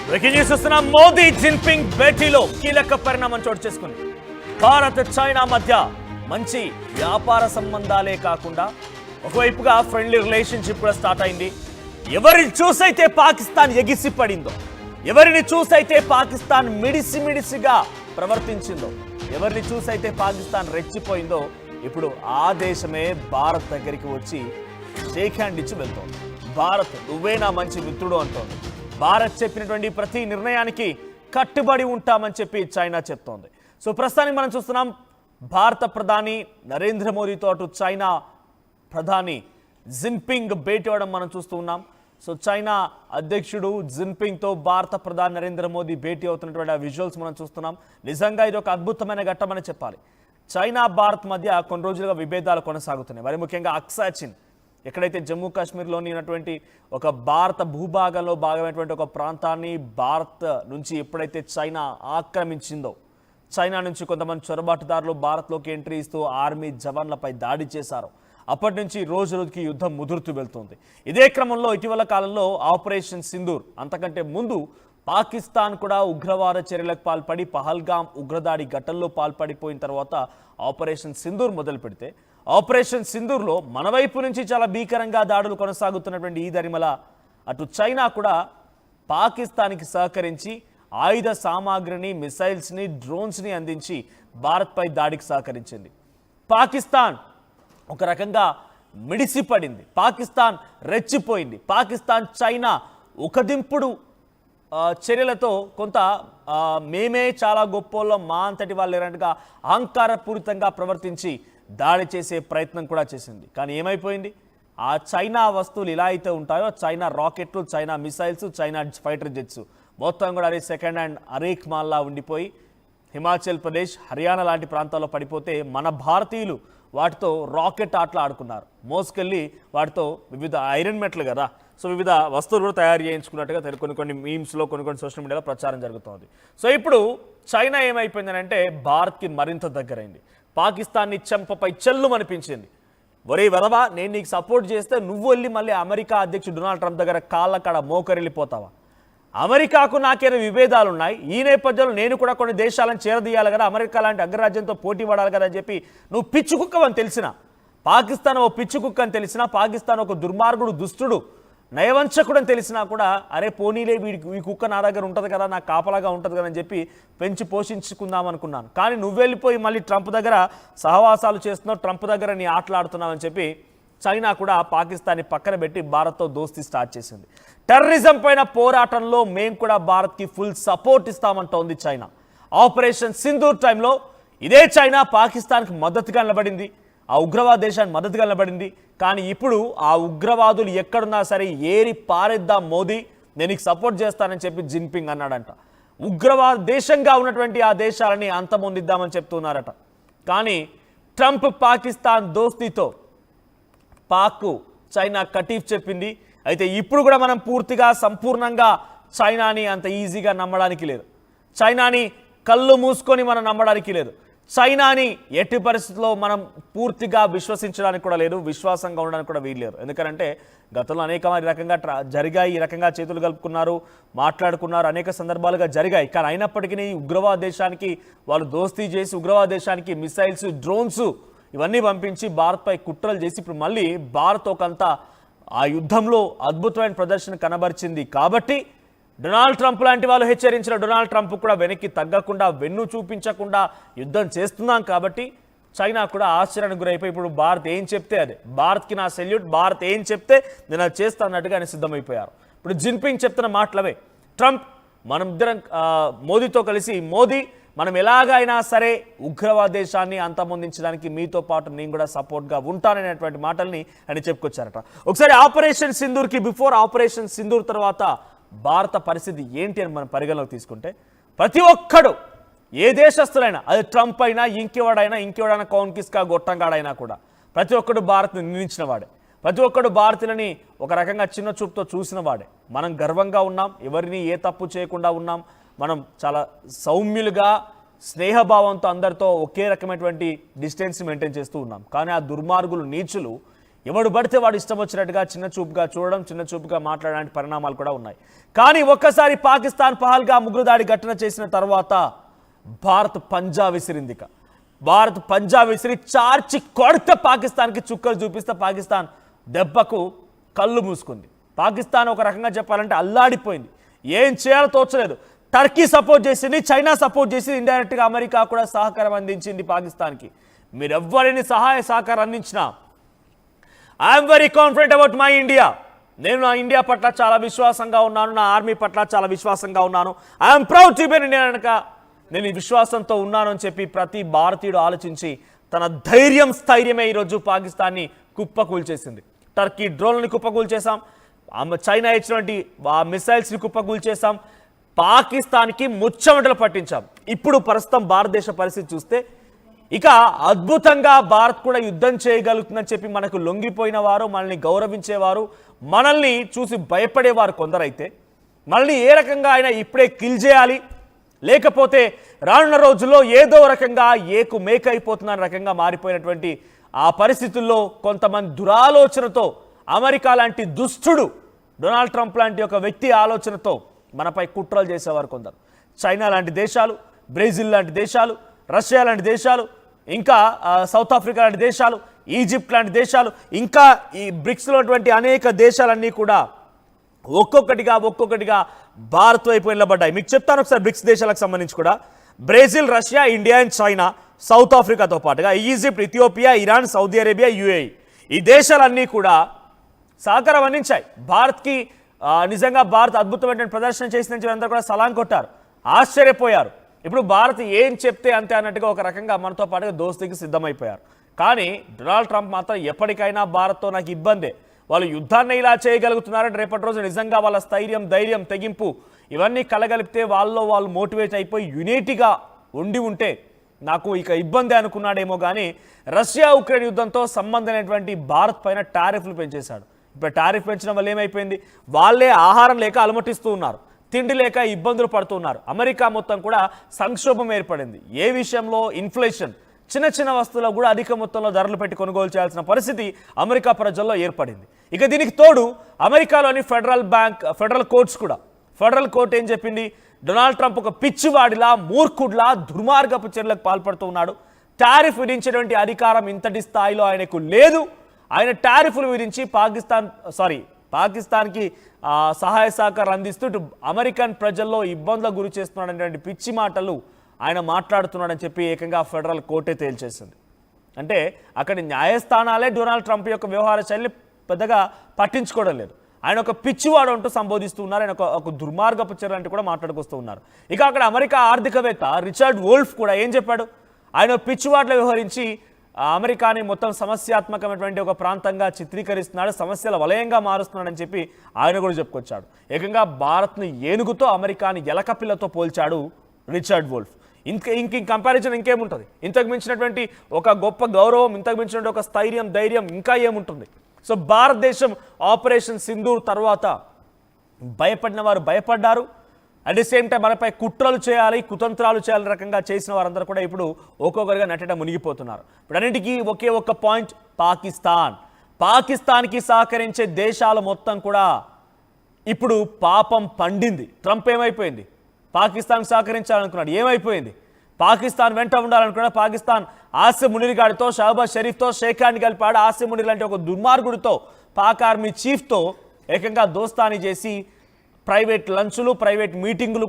Breaking news చూస్తున్నాం. Modi Jinping భేటీలో కీలక పరిణామం చోటు చేసుకుంది. భారత్ చైనా మధ్య మంచి వ్యాపార సంబంధాలే కాకుండా ఒకవైపుగా ఫ్రెండ్లీ రిలేషన్షిప్ కూడా స్టార్ట్ అయింది. ఎవరిని చూసైతే పాకిస్తాన్ ఎగిసిపడిందో, ఎవరిని చూసైతే పాకిస్తాన్ మిడిసిమిడిసిగా ప్రవర్తించిందో, ఎవరిని చూసైతే పాకిస్తాన్ రెచ్చిపోయిందో, ఇప్పుడు ఆ దేశమే భారత్ దగ్గరికి వచ్చి షేక్ హ్యాండ్ ఇచ్చి వెళ్తోంది. భారత్ నువ్వే నా మంచి మిత్రుడు అంటోంది. భారత్ చెప్పినటువంటి ప్రతి నిర్ణయానికి కట్టుబడి ఉంటామని చెప్పి చైనా చెప్తోంది. సో ప్రస్తుతానికి మనం చూస్తున్నాం, భారత ప్రధాని నరేంద్ర మోదీతో అటు చైనా ప్రధాని జిన్పింగ్ భేటీ అవ్వడం మనం చూస్తూ ఉన్నాం. సో చైనా అధ్యక్షుడు జిన్పింగ్తో భారత ప్రధాని నరేంద్ర మోదీ భేటీ అవుతున్నటువంటి ఆ విజువల్స్ మనం చూస్తున్నాం. నిజంగా ఇది ఒక అద్భుతమైన ఘట్టమని చెప్పాలి. చైనా భారత్ మధ్య కొన్ని రోజులుగా విభేదాలు కొనసాగుతున్నాయి. మరి ముఖ్యంగా అక్సాచిన్, ఎక్కడైతే జమ్మూ కాశ్మీర్లోని ఉన్నటువంటి ఒక భారత భూభాగంలో భాగమైనటువంటి ఒక ప్రాంతాన్ని భారత్ నుంచి ఎప్పుడైతే చైనా ఆక్రమించిందో, చైనా నుంచి కొంతమంది చొరబాటుదారులు భారత్లోకి ఎంట్రీ ఇస్తూ ఆర్మీ జవాన్లపై దాడి చేశారు. అప్పటి నుంచి రోజు రోజుకి యుద్ధం ముదురుతూ వెళ్తుంది. ఇదే క్రమంలో ఇటీవల కాలంలో ఆపరేషన్ సింధూర్, అంతకంటే ముందు పాకిస్తాన్ కూడా ఉగ్రవాద చర్యలకు పాల్పడి పహల్గాం ఉగ్రదాడి ఘటనలో పాల్పడిపోయిన తర్వాత ఆపరేషన్ సింధూర్ మొదలు పెడితే, ఆపరేషన్ సింధూర్లో మన వైపు నుంచి చాలా భీకరంగా దాడులు కొనసాగుతున్నటువంటి ఈ దరిమల అటు చైనా కూడా పాకిస్తాన్కి సహకరించి ఆయుధ సామాగ్రిని, మిసైల్స్ని, డ్రోన్స్ని అందించి భారత్పై దాడికి సహకరించింది. పాకిస్తాన్ ఒక రకంగా మిడిసిపడింది, పాకిస్తాన్ రెచ్చిపోయింది. పాకిస్తాన్ చైనా ఒకదింపుడు చర్యలతో కొంత మేమే చాలా గొప్పోళ్ళం, మా అంతటి వాళ్ళు లేనట్టుగా అహంకారపూరితంగా ప్రవర్తించి దాడి చేసే ప్రయత్నం కూడా చేసింది. కానీ ఏమైపోయింది? ఆ చైనా వస్తువులు ఇలా అయితే ఉంటాయో, చైనా రాకెట్లు, China missiles, China fighter jets మొత్తం కూడా అది సెకండ్ హ్యాండ్ అరేక్ మాల్లా ఉండిపోయి హిమాచల్ ప్రదేశ్, హర్యానా లాంటి ప్రాంతాల్లో పడిపోతే మన భారతీయులు వాటితో రాకెట్ ఆటలు ఆడుకున్నారు. మోసుకెళ్ళి వాటితో వివిధ ఐరన్ మెట్లు కదా, సో వివిధ వస్తువులు కూడా తయారు చేయించుకున్నట్టుగా కొన్ని మీమ్స్లో, కొన్ని సోషల్ మీడియాలో ప్రచారం జరుగుతోంది. సో ఇప్పుడు చైనా ఏమైపోయిందనంటే భారత్కి మరింత దగ్గరైంది. పాకిస్తాన్ని చెంపపై చెల్లు అనిపించింది. ఒరే వరవా, నేను నీకు సపోర్ట్ చేస్తే నువ్వు వెళ్ళి మళ్ళీ అమెరికా అధ్యక్షుడు డొనాల్డ్ ట్రంప్ దగ్గర కాళ్ళ కాడ మోకరిల్లిపోతావా? అమెరికాకు నాకేదో విభేదాలు ఉన్నాయి, ఈ నేపథ్యంలో నేను కూడా కొన్ని దేశాలను చేరదీయాలి కదా, అమెరికా లాంటి అగ్రరాజ్యంతో పోటీ పడాలి కదా అని చెప్పి నువ్వు పిచ్చి కుక్కవని తెలిసినా, పాకిస్తాన్ ఓ పిచ్చి కుక్క అని తెలిసినా, పాకిస్తాన్ ఒక దుర్మార్గుడు, దుష్టుడు, నయవంచకుడు అని తెలిసినా కూడా అరే పోనీలే, ఈ కుక్క నా దగ్గర ఉంటుంది కదా, నాకు కాపలాగా ఉంటుంది కదా అని చెప్పి పెంచి పోషించుకుందాం అనుకున్నాను. కానీ నువ్వు వెళ్ళిపోయి మళ్ళీ ట్రంప్ దగ్గర సహవాసాలు చేస్తున్నావు, ట్రంప్ దగ్గర నీ ఆటలాడుతున్నావు అని చెప్పి చైనా కూడా పాకిస్తాన్ని పక్కన పెట్టి భారత్తో దోస్తీ స్టార్ట్ చేసింది. టెర్రరిజం పైన పోరాటంలో మేము కూడా భారత్కి ఫుల్ సపోర్ట్ ఇస్తామంటోంది చైనా. ఆపరేషన్ సింధూర్ టైంలో ఇదే చైనా పాకిస్తాన్కి మద్దతుగా నిలబడింది, ఆ ఉగ్రవాద దేశానికి మద్దతుగా నిలబడింది. కానీ ఇప్పుడు ఆ ఉగ్రవాదులు ఎక్కడున్నా సరే ఏరి పారేద్దాం మోదీ, నేను నీకు సపోర్ట్ చేస్తానని చెప్పి జిన్పింగ్ అన్నాడంట. ఉగ్రవాద దేశంగా ఉన్నటువంటి ఆ దేశాలని అంతమొందిద్దామని చెప్తున్నారట. కానీ ట్రంప్ పాకిస్తాన్ దోస్తీతో పాక్ చైనా కటీఫ్ చెప్పింది. అయితే ఇప్పుడు కూడా మనం పూర్తిగా సంపూర్ణంగా చైనాని అంత ఈజీగా నమ్మడానికి లేదు, చైనాని కళ్ళు మూసుకొని మనం నమ్మడానికి లేదు, చైనాని ఎట్టి పరిస్థితుల్లో మనం పూర్తిగా విశ్వసించడానికి కూడా లేదు, విశ్వాసంగా ఉండడానికి కూడా వీల్లేదు. ఎందుకంటే గతంలో అనేక రకంగా జరిగాయి, ఈ రకంగా చేతులు కలుపుకున్నారు, మాట్లాడుకున్నారు, అనేక సందర్భాలుగా జరిగాయి. కానీ అయినప్పటికీ ఉగ్రవాద దేశానికి వాళ్ళు దోస్తీ చేసి ఉగ్రవాద దేశానికి మిసైల్స్, డ్రోన్స్ ఇవన్నీ పంపించి భారత్పై కుట్రలు చేసి ఇప్పుడు మళ్ళీ భారత్ ఒకంత ఆ యుద్ధంలో అద్భుతమైన ప్రదర్శన కనబరిచింది. కాబట్టి డొనాల్డ్ ట్రంప్ లాంటి వాళ్ళు హెచ్చరించిన డొనాల్డ్ ట్రంప్ కూడా వెనక్కి తగ్గకుండా, వెన్ను చూపించకుండా యుద్ధం చేస్తున్నాం. కాబట్టి చైనా కూడా ఆశ్చర్యానికి గురైపోయి ఇప్పుడు భారత్ ఏం చెప్తే అదే, భారత్కి నా సెల్యూట్, భారత్ ఏం చెప్తే నేను అది చేస్తా అన్నట్టుగా ఆయన సిద్ధమైపోయారు. ఇప్పుడు జిన్పింగ్ చెప్తున్న మాటలవే, ట్రంప్ మనం ఇద్దరం మోదీతో కలిసి, మోదీ మనం ఎలాగైనా సరే ఉగ్రవాద దేశాన్ని అంతమొందించడానికి మీతో పాటు నేను కూడా సపోర్ట్గా ఉంటాననేటువంటి మాటల్ని ఆయన చెప్పుకొచ్చారట. ఒకసారి ఆపరేషన్ సింధూర్కి బిఫోర్, ఆపరేషన్ సింధూర్ తర్వాత భారత పరిస్థితి ఏంటి అని మనం పరిగణలోకి తీసుకుంటే, ప్రతి ఒక్కడు ఏ దేశస్తులైనా, అది ట్రంప్ అయినా ఇంకెవడైనా కౌన్ కిస్కా గొట్టంగాడైనా కూడా ప్రతి ఒక్కడు భారత్ని నిందించిన వాడే, ప్రతి ఒక్కడు భారతీయులని ఒక రకంగా చిన్న చూపుతో చూసిన వాడే. మనం గర్వంగా ఉన్నాం, ఎవరిని ఏ తప్పు చేయకుండా ఉన్నాం, మనం చాలా సౌమ్యులుగా స్నేహభావంతో అందరితో ఒకే రకమైనటువంటి డిస్టెన్స్ మెయింటైన్ చేస్తూ ఉన్నాం. కానీ ఆ దుర్మార్గులు, నీచులు ఎవడు పడితే వాడు ఇష్టం వచ్చినట్టుగా చిన్న చూపుగా చూడడం, చిన్న చూపుగా మాట్లాడడానికి పరిణామాలు కూడా ఉన్నాయి. కానీ ఒక్కసారి పాకిస్తాన్ పహల్గామ్ ఉగ్రదాడి ఘటన చేసిన తర్వాత భారత్ పంజా విసిరిందిక. భారత్ పంజా విసిరి చార్చి కొడితే పాకిస్తాన్కి చుక్కలు చూపిస్తే పాకిస్తాన్ దెబ్బకు కళ్ళు మూసుకుంది. పాకిస్తాన్ ఒక రకంగా చెప్పాలంటే అల్లాడిపోయింది. ఏం చేయాలో తోచలేదు. టర్కీ సపోర్ట్ చేసింది, చైనా సపోర్ట్ చేసింది, ఇండైరెక్ట్గా అమెరికా కూడా సహకారం అందించింది పాకిస్తాన్కి. మీరెవ్వరిని సహాయ సహకారం అందించినా I'm very confident about my India. నేను నా ఇండియా పట్ల చాలా విశ్వాసంగా ఉన్నాను, నా ఆర్మీ పట్ల చాలా విశ్వాసంగా ఉన్నాను. I'm proud to be Indian కనుక నేను ఈ విశ్వాసంతో ఉన్నాను అని చెప్పి ప్రతి భారతీయుడు ఆలోచించి తన స్థైర్యమే ఈరోజు పాకిస్తాన్ని కుప్పకూల్చేసింది. టర్కీ డ్రోన్లని కుప్పకూల్చేసాం, చైనా ఇచ్చినటువంటి మిసైల్స్ని కుప్పకూల్చేసాం, పాకిస్తాన్కి ముచ్చమటలు పట్టించాం. ఇప్పుడు ప్రస్తుతం భారతదేశ పరిస్థితి చూస్తే ఇక అద్భుతంగా భారత్ కూడా యుద్ధం చేయగలుగుతుందని చెప్పి మనకు లొంగిపోయిన వారు, మనల్ని గౌరవించేవారు, మనల్ని చూసి భయపడేవారు కొందరైతే మనల్ని ఏ రకంగా అయినా ఇప్పుడే కిల్ చేయాలి, లేకపోతే రానున్న రోజుల్లో ఏదో రకంగా మేకైపోతున్న రకంగా మారిపోయినటువంటి ఆ పరిస్థితుల్లో కొంతమంది దురాలోచనతో అమెరికా లాంటి దుష్టుడు డొనాల్డ్ ట్రంప్ లాంటి ఒక వ్యక్తి ఆలోచనతో మనపై కుట్రలు చేసేవారు కొందరు. చైనా లాంటి దేశాలు, బ్రెజిల్ లాంటి దేశాలు, రష్యా లాంటి దేశాలు, ఇంకా సౌత్ ఆఫ్రికా లాంటి దేశాలు, ఈజిప్ట్ లాంటి దేశాలు, ఇంకా ఈ బ్రిక్స్లో ఉన్నటువంటి అనేక దేశాలన్నీ కూడా ఒక్కొక్కటిగా భారత్ వైపు నిలబడ్డాయి. మీకు చెప్తాను ఒకసారి బ్రిక్స్ దేశాలకు సంబంధించి కూడా. Brazil, Russia, India and China, south ఆఫ్రికాతో పాటుగా Egypt, Ethiopia, Iran, Saudi Arabia, UAE, ఈ దేశాలన్నీ కూడా సహకారం అందించాయి భారత్కి. నిజంగా భారత్ అద్భుతమైన ప్రదర్శన చేసిందని అందరూ కూడా సలాం కొట్టారు, ఆశ్చర్యపోయారు. ఇప్పుడు భారత్ ఏం చెప్తే అంతే అన్నట్టుగా ఒక రకంగా మనతో పాటుగా దోస్తీకి సిద్ధమైపోయారు. కానీ డొనాల్డ్ ట్రంప్ మాత్రం ఎప్పటికైనా భారత్తో నాకు ఇబ్బందే, వాళ్ళు యుద్ధాన్ని ఇలా చేయగలుగుతున్నారంటే రేపటి రోజు నిజంగా వాళ్ళ స్థైర్యం, ధైర్యం, తెగింపు ఇవన్నీ కలగలిపితే వాళ్ళు మోటివేట్ అయిపోయి యూనిటీగా ఉంటే నాకు ఇక ఇబ్బంది అనుకున్నాడేమో. కానీ రష్యా ఉక్రెయిన్ యుద్ధంతో సంబంధమైనటువంటి భారత్ పైన టారిఫ్లు పెంచేశాడు. ఇప్పుడు టారిఫ్ పెంచడం వల్ల ఏమైపోయింది, వాళ్ళే ఆహారం లేక అలమటిస్తూ ఉన్నారు, తిండి లేక ఇబ్బందులు పడుతున్నారు. అమెరికా మొత్తం కూడా సంక్షోభం ఏర్పడింది. ఏ విషయంలో? ఇన్ఫ్లేషన్. చిన్న వస్తువులకు కూడా అధిక మొత్తంలో ధరలు పెట్టి కొనుగోలు చేయాల్సిన పరిస్థితి అమెరికా ప్రజల్లో ఏర్పడింది. ఇక దీనికి తోడు అమెరికాలోని ఫెడరల్ కోర్ట్ ఏం చెప్పింది, డొనాల్డ్ ట్రంప్ ఒక పిచ్చివాడిలా, మూర్ఖుడిలా దుర్మార్గపు చర్యలకు పాల్పడుతూ ఉన్నాడు. టారిఫ్ విధించేటువంటి అధికారం ఇంతటి స్థాయిలో ఆయనకు లేదు. ఆయన టారిఫ్లు విధించి పాకిస్తాన్కి సహాయ సహకారం అందిస్తూ అమెరికన్ ప్రజల్లో ఇబ్బందులకు గురి చేస్తున్నాడనేటువంటి పిచ్చి మాటలు ఆయన మాట్లాడుతున్నాడని చెప్పి ఏకంగా ఫెడరల్ కోర్టే తేల్చేసింది. అంటే అక్కడి న్యాయస్థానాలే డొనాల్డ్ ట్రంప్ యొక్క వ్యవహార శైలిని పెద్దగా పట్టించుకోవడం లేదు. ఆయన ఒక పిచ్చివాడు అంటూ సంబోధిస్తూ ఉన్నారు, ఆయన ఒక దుర్మార్గపు చర్య అంటూ కూడా మాట్లాడుకొస్తూ ఉన్నారు. ఇక అక్కడ అమెరికా ఆర్థికవేత్త రిచర్డ్ వోల్ఫ్ కూడా ఏం చెప్పాడు, ఆయన పిచ్చివాడ్లో వ్యవహరించి అమెరికాని మొత్తం సమస్యాత్మకమైనటువంటి ఒక ప్రాంతంగా చిత్రీకరిస్తున్నాడు, సమస్యల వలయంగా మారుస్తున్నాడని చెప్పి ఆయన కూడా చెప్పుకొచ్చాడు. ఏకంగా భారత్ను ఏనుగుతో, అమెరికాని ఎలకపిల్లతో పోల్చాడు రిచర్డ్ వోల్ఫ్. కంపారిజన్ ఇంకేముంటుంది? ఇంతకు మించినటువంటి ఒక గొప్ప గౌరవం, ఇంతకు మించినటువంటి ఒక స్థైర్యం, ధైర్యం ఇంకా ఏముంటుంది? సో భారతదేశం ఆపరేషన్ సింధూర్ తర్వాత భయపడిన వారు భయపడ్డారు, అట్ ది సేమ్ టైం మనపై కుట్రలు చేయాలి, కుతంత్రాలు చేయాలని రకంగా చేసిన వారందరూ కూడా ఇప్పుడు ఒక్కొక్కరుగా నటన మునిగిపోతున్నారు. ఇప్పుడు అన్నింటికీ ఒకే ఒక్క పాయింట్, పాకిస్తాన్కి సహకరించే దేశాలు మొత్తం కూడా ఇప్పుడు పాపం పండింది. ట్రంప్ ఏమైపోయింది, పాకిస్తాన్ సహకరించాలనుకున్నాడు, ఏమైపోయింది? పాకిస్తాన్ వెంట ఉండాలనుకున్నాడు. పాకిస్తాన్ ఆసిమ్ మునీర్ గాడితో, షహబాజ్ షరీఫ్తో షేఖాన్ని కలిపాడు. ఆసిమ్ మునీర్ లాంటి ఒక దుర్మార్గుడితో, పాక్ ఆర్మీ చీఫ్తో ఏకంగా దోస్తానీ చేసి ప్రైవేట్ లంచ్లు, ప్రైవేట్ మీటింగులు